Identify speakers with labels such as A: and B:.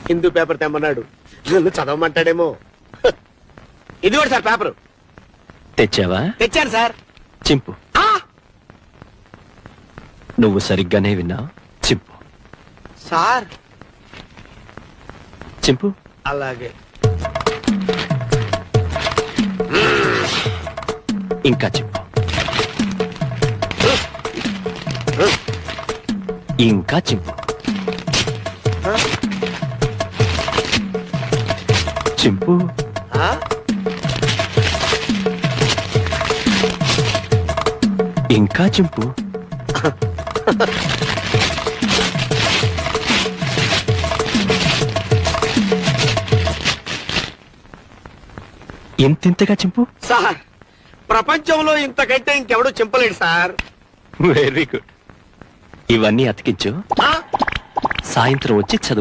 A: Hindu paper తెమ్మన్నాడు, నన్ను చదవమంటాడేమో. ఇది కూడా సార్ పేపరు.
B: తెచ్చావా?
A: తెచ్చాను సార్.
B: చింపు. నువ్వు సరిగ్గానే విన్నావు. చింపు.
A: సార్
B: చింపు.
A: అలాగే.
B: ఇంకా చింపు. ఇంకా చింపు. చింపు. ఇంకా చింపు. ఇంతింతగా చింపు.
A: సార్ ప్రపంచంలో ఇంతకంటే ఇంకెవడూ చింపలేడు సార్.
B: Very good. ఇవన్నీ అతికించు. సాయంత్రం వచ్చి చదువు.